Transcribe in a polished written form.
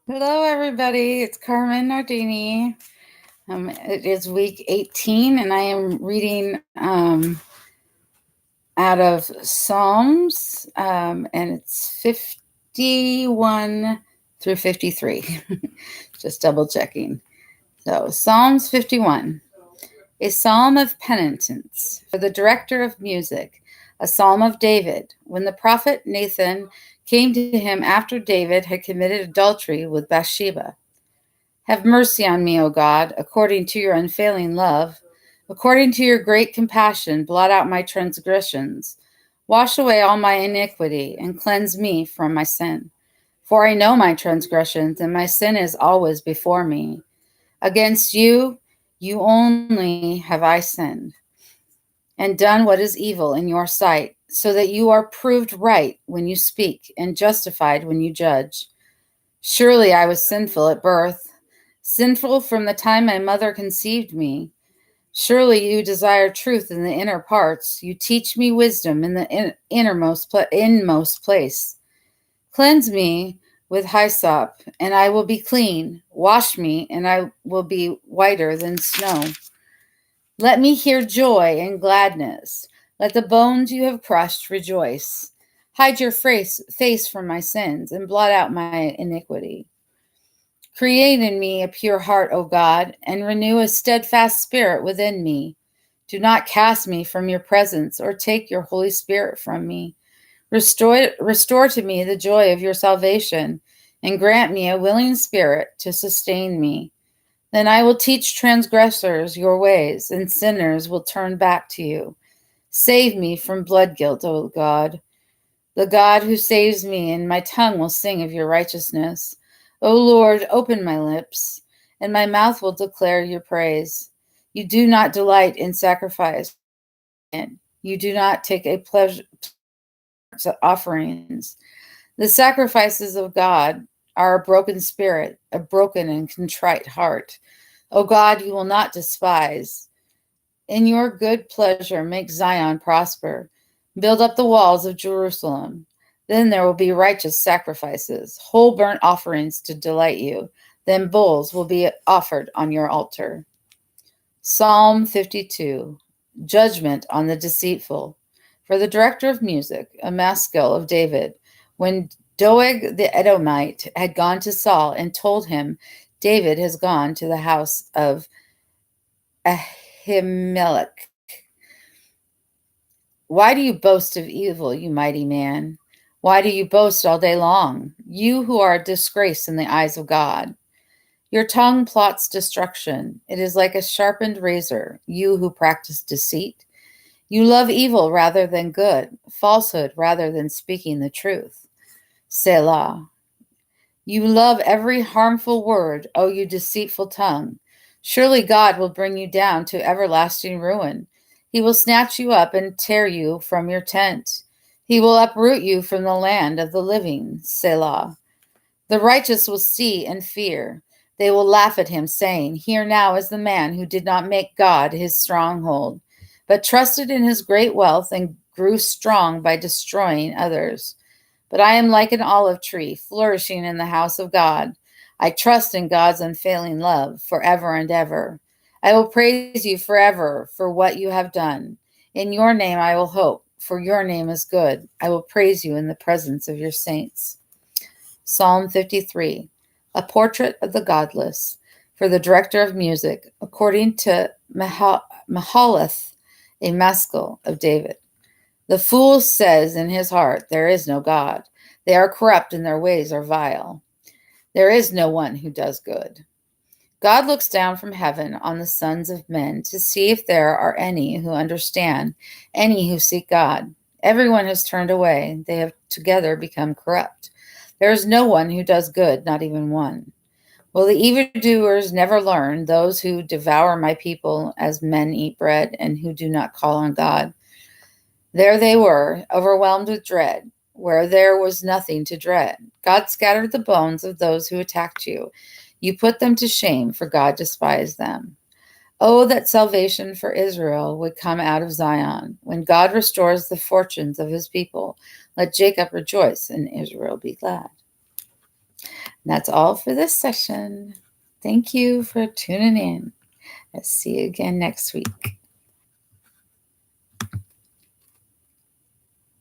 Hello, everybody. It's Carmen Nardini. It is week 18, and I am reading out of Psalms, and it's 51 through 53. Just double checking. So, Psalms 51, a psalm of penitence for the director of music, a psalm of David, when the prophet Nathan came to him after David had committed adultery with Bathsheba. Have mercy on me, O God, according to your unfailing love. According to your great compassion, blot out my transgressions. Wash away all my iniquity and cleanse me from my sin. For I know my transgressions, and my sin is always before me. Against you, you only have I sinned and done what is evil in your sight, so that you are proved right when you speak and justified when you judge. Surely I was sinful at birth, sinful from the time my mother conceived me. Surely you desire truth in the inner parts. You teach me wisdom in the inmost place. Cleanse me with hyssop, and I will be clean. Wash me, and I will be whiter than snow. Let me hear joy and gladness. Let the bones you have crushed rejoice. Hide your face from my sins and blot out my iniquity. Create in me a pure heart, O God, and renew a steadfast spirit within me. Do not cast me from your presence or take your Holy Spirit from me. Restore to me the joy of your salvation and grant me a willing spirit to sustain me. Then I will teach transgressors your ways, and sinners will turn back to you. Save me from blood guilt, O God, the God who saves me, and my tongue will sing of your righteousness. O Lord, open my lips, and my mouth will declare your praise. You do not delight in sacrifice, and you do not take a pleasure to offerings. The sacrifices of God are a broken spirit, a broken and contrite heart. O God, you will not despise. In your good pleasure, make Zion prosper. Build up the walls of Jerusalem. Then there will be righteous sacrifices, whole burnt offerings to delight you. Then bulls will be offered on your altar. Psalm 52, Judgment on the Deceitful. For the director of music, a maskil of David, when Doeg the Edomite had gone to Saul and told him, David has gone to the house of Ahimelech. Why do you boast of evil, you mighty man? Why do you boast all day long, you who are a disgrace in the eyes of God? Your tongue plots destruction. It is like a sharpened razor, you who practice deceit. You love evil rather than good, falsehood rather than speaking the truth. Selah. You love every harmful word, O you deceitful tongue. Surely God will bring you down to everlasting ruin. He will snatch you up and tear you from your tent. He will uproot you from the land of the living. Selah. The righteous will see and fear. They will laugh at him, saying, Here now is the man who did not make God his stronghold, but trusted in his great wealth and grew strong by destroying others. But I am like an olive tree flourishing in the house of God. I trust in God's unfailing love forever and ever. I will praise you forever for what you have done. In your name I will hope, for your name is good. I will praise you in the presence of your saints. Psalm 53, a portrait of the godless, for the director of music, according to Mahalath, a maskil of David. The fool says in his heart, There is no God. They are corrupt and their ways are vile. There is no one who does good. God looks down from heaven on the sons of men to see if there are any who understand, any who seek God. Everyone has turned away. They have together become corrupt. There is no one who does good, not even one. Will the evildoers never learn, those who devour my people as men eat bread and who do not call on God? There they were, overwhelmed with dread, where there was nothing to dread. God scattered the bones of those who attacked you. You put them to shame, for God despised them. Oh, that salvation for Israel would come out of Zion. When God restores the fortunes of his people, let Jacob rejoice and Israel be glad. That's all for this session. Thank you for tuning in. I'll see you again next week.